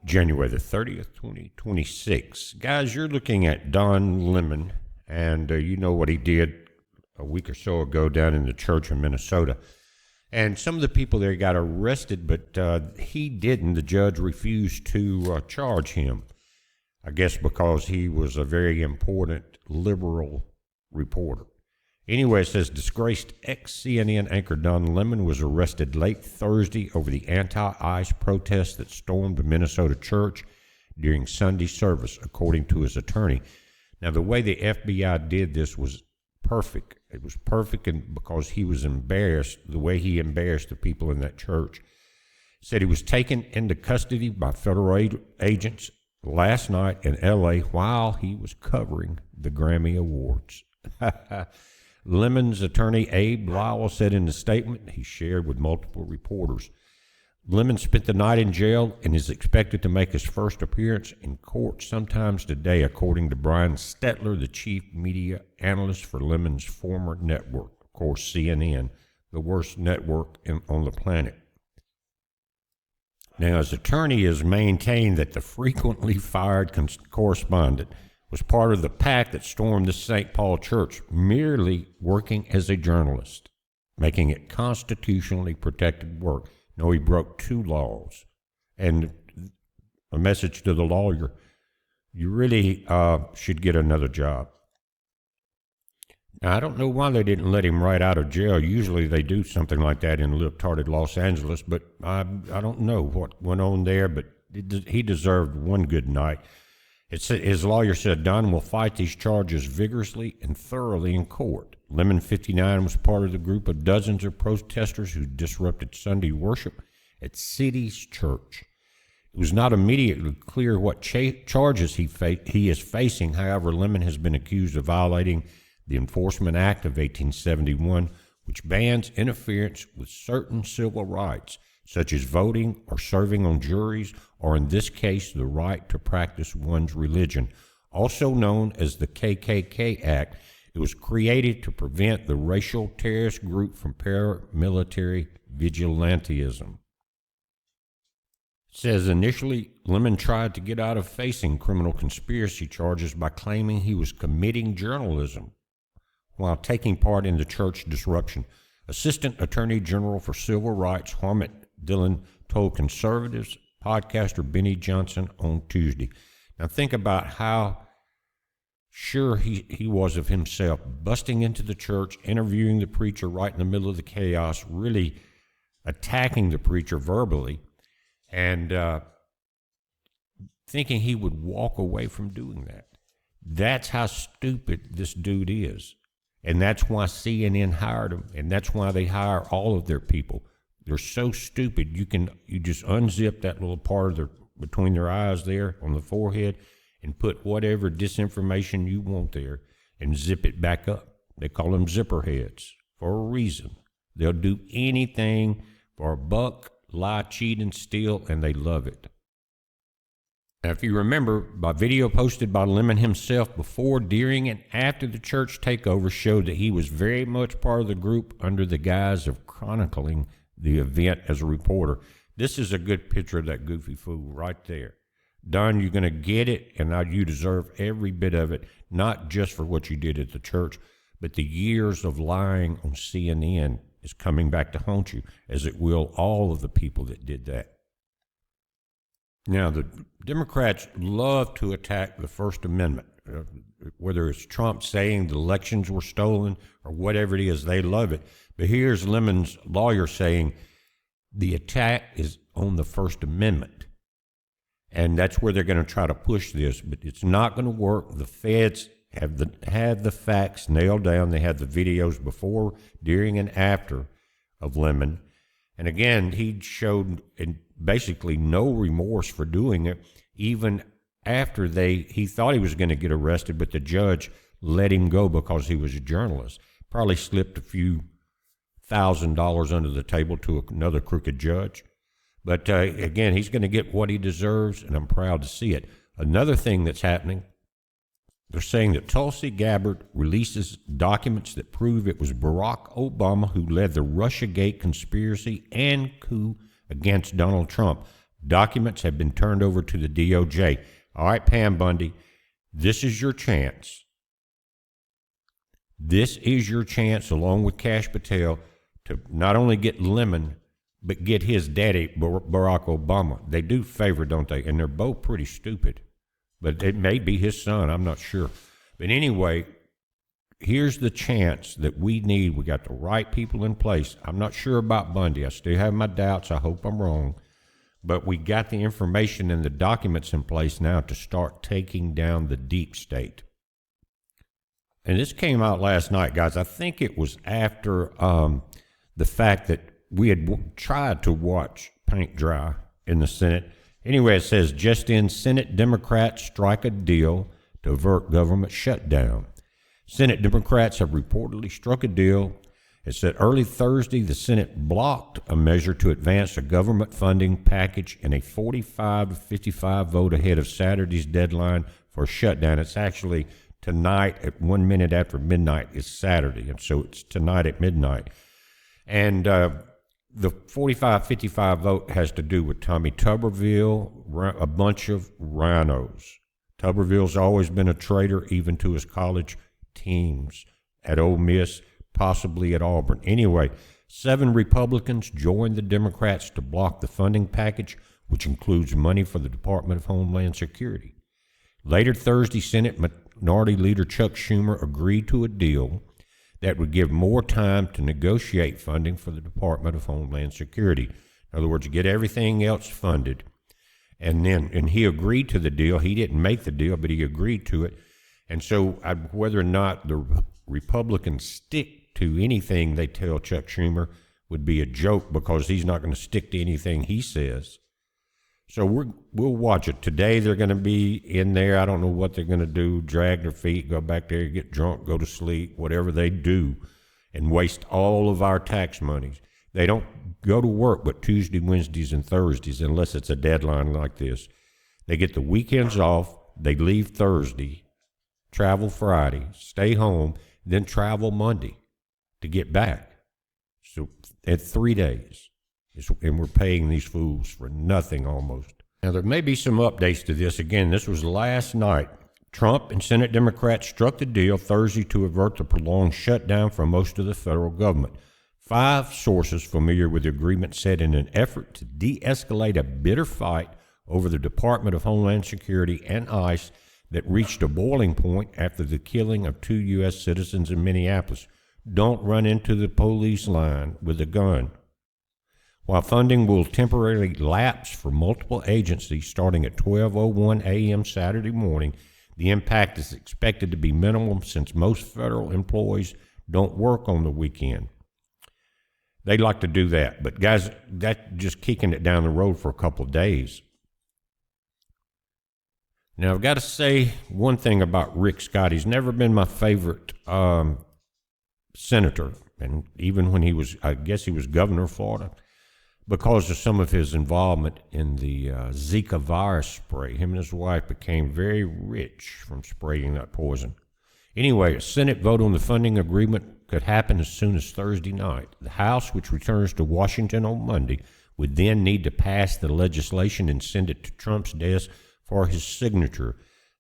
January the 30th, 2026. Guys, you're looking at Don Lemon, and you know what he did a week or so ago down in the church in Minnesota. And some of the people there got arrested, but he didn't. The judge refused to charge him, I guess because he was a very important liberal reporter. Anyway, it says disgraced ex-CNN anchor Don Lemon was arrested late Thursday over the anti-ICE protests that stormed a Minnesota church during Sunday service, according to his attorney. Now, the way the FBI did this was perfect. It was perfect because he was embarrassed, the way he embarrassed the people in that church. Said he was taken into custody by federal agents last night in L.A. while he was covering the Grammy Awards. Lemon's attorney, Abe Lowell, said in a statement he shared with multiple reporters. Lemon spent the night in jail and is expected to make his first appearance in court sometimes today, according to Brian Stetler, the chief media analyst for Lemon's former network, of course, CNN, the worst network on the planet. Now, his attorney has maintained that the frequently fired correspondent was part of the pack that stormed the St. Paul church, merely working as a journalist, making it constitutionally protected work. No, he broke two laws. And a message to the lawyer, you really should get another job. Now, I don't know why they didn't let him right out of jail. Usually they do something like that in libtarded Los Angeles, but I don't know what went on there, but he deserved one good night. His lawyer said Don will fight these charges vigorously and thoroughly in court. Lemon 59 was part of the group of dozens of protesters who disrupted Sunday worship at City's church. It was not immediately clear what charges he is facing. However, Lemon has been accused of violating the Enforcement Act of 1871, which bans interference with certain civil rights, such as voting or serving on juries, or in this case, the right to practice one's religion. Also known as the KKK Act, it was created to prevent the racial terrorist group from paramilitary vigilantism. It says initially, Lemon tried to get out of facing criminal conspiracy charges by claiming he was committing journalism while taking part in the church disruption. Assistant Attorney General for Civil Rights Harmit Dillon told conservatives podcaster Benny Johnson on Tuesday. Now think about how sure he was of himself, busting into the church, interviewing the preacher right in the middle of the chaos, really attacking the preacher verbally, and thinking he would walk away from doing that. That's how stupid this dude is. And that's why CNN hired him, and that's why they hire all of their people. They're so stupid, you just unzip that little part of between their eyes there on the forehead and put whatever disinformation you want there and zip it back up. They call them zipper heads for a reason. They'll do anything for a buck, lie, cheat, and steal, and they love it. Now, if you remember, by video posted by Lemon himself before, during, and after the church takeover showed that he was very much part of the group under the guise of chronicling the event as a reporter. This is a good picture of that goofy fool right there. Don, you're going to get it, and now you deserve every bit of it, not just for what you did at the church, but the years of lying on CNN is coming back to haunt you, as it will all of the people that did that. Now, the Democrats love to attack the First Amendment, whether it's Trump saying the elections were stolen or whatever it is, they love it. But here's Lemon's lawyer saying the attack is on the First Amendment. And that's where they're going to try to push this, but it's not going to work. The feds have the facts nailed down. They had the videos before, during, and after of Lemon. And again, he showed basically no remorse for doing it, even after he thought he was going to get arrested, but the judge let him go because he was a journalist. Probably slipped a few $1,000 under the table to another crooked judge. But again, he's going to get what he deserves, and I'm proud to see it. Another thing that's happening, they're saying that Tulsi Gabbard releases documents that prove it was Barack Obama who led the Russiagate conspiracy and coup against Donald Trump. Documents have been turned over to the DOJ. All right, Pam Bundy, this is your chance. This is your chance, along with Kash Patel, to not only get Lemon, but get his daddy, Barack Obama. They do favor, don't they? And they're both pretty stupid. But it may be his son, I'm not sure. But anyway, here's the chance that we need. We got the right people in place. I'm not sure about Bundy. I still have my doubts. I hope I'm wrong. But we got the information and the documents in place now to start taking down the deep state. And this came out last night, guys. I think it was after the fact that we had tried to watch paint dry in the Senate. Anyway, it says, just in, Senate Democrats strike a deal to avert government shutdown. Senate Democrats have reportedly struck a deal. It said early Thursday, the Senate blocked a measure to advance a government funding package in a 45 to 55 vote ahead of Saturday's deadline for a shutdown. It's actually tonight at 1 minute after midnight is Saturday, and so it's tonight at midnight. And the 45-55 vote has to do with Tommy Tuberville, a bunch of rhinos. Tuberville's always been a traitor, even to his college teams at Ole Miss, possibly at Auburn. Anyway, 7 Republicans joined the Democrats to block the funding package, which includes money for the Department of Homeland Security. Later Thursday, Senate Minority Leader Chuck Schumer agreed to a deal that would give more time to negotiate funding for the Department of Homeland Security. In other words, get everything else funded. And he agreed to the deal. He didn't make the deal, but he agreed to it. And so whether or not the Republicans stick to anything they tell Chuck Schumer would be a joke, because he's not going to stick to anything he says. So we'll watch it. Today they're going to be in there. I don't know what they're going to do, drag their feet, go back there, get drunk, go to sleep, whatever they do, and waste all of our tax monies. They don't go to work but Tuesday, Wednesdays, and Thursdays unless it's a deadline like this. They get the weekends off. They leave Thursday, travel Friday, stay home, then travel Monday to get back. So at 3 days. And we're paying these fools for nothing almost. Now, there may be some updates to this. Again, this was last night. Trump and Senate Democrats struck the deal Thursday to avert the prolonged shutdown for most of the federal government. 5 sources familiar with the agreement said in an effort to de-escalate a bitter fight over the Department of Homeland Security and ICE that reached a boiling point after the killing of 2 U.S. citizens in Minneapolis. Don't run into the police line with a gun. While funding will temporarily lapse for multiple agencies starting at 12:01 a.m. Saturday morning, the impact is expected to be minimal since most federal employees don't work on the weekend. They'd like to do that, but guys, that's just kicking it down the road for a couple of days. Now, I've got to say one thing about Rick Scott. He's never been my favorite senator, and even when I guess he was governor of Florida, because of some of his involvement in the Zika virus spray. Him and his wife became very rich from spraying that poison. Anyway, a Senate vote on the funding agreement could happen as soon as Thursday night. The House, which returns to Washington on Monday, would then need to pass the legislation and send it to Trump's desk for his signature.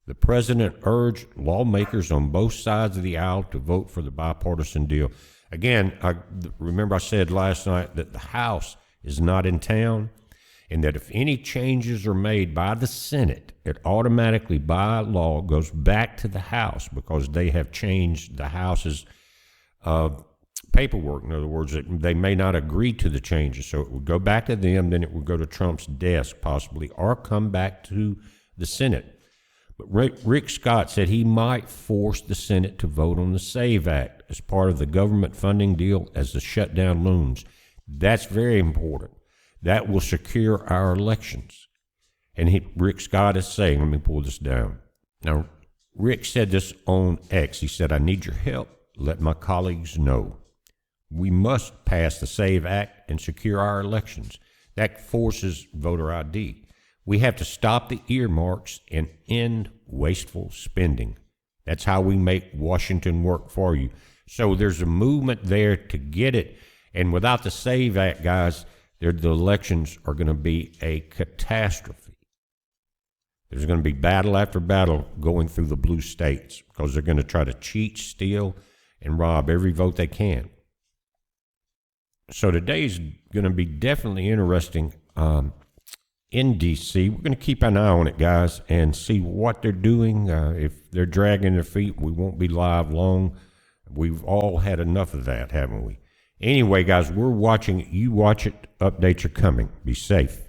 The president urged lawmakers on both sides of the aisle to vote for the bipartisan deal. Again, remember I said last night that the House is not in town, and that if any changes are made by the Senate, it automatically, by law, goes back to the House because they have changed the House's paperwork. In other words, they may not agree to the changes, so it would go back to them, then it would go to Trump's desk possibly, or come back to the Senate. But Rick Scott said he might force the Senate to vote on the SAVE Act as part of the government funding deal as the shutdown looms. That's very important. That will secure our elections. And Rick Scott is saying, let me pull this down. Now, Rick said this on X. He said, I need your help. Let my colleagues know. We must pass the SAVE Act and secure our elections. That forces voter ID. We have to stop the earmarks and end wasteful spending. That's how we make Washington work for you. So there's a movement there to get it. And without the SAVE Act, guys, The elections are going to be a catastrophe. There's going to be battle after battle going through the blue states because they're going to try to cheat, steal, and rob every vote they can. So today's going to be definitely interesting in D.C. We're going to keep an eye on it, guys, and see what they're doing. If they're dragging their feet, we won't be live long. We've all had enough of that, haven't we? Anyway, guys, we're watching. You watch it. Updates are coming. Be safe.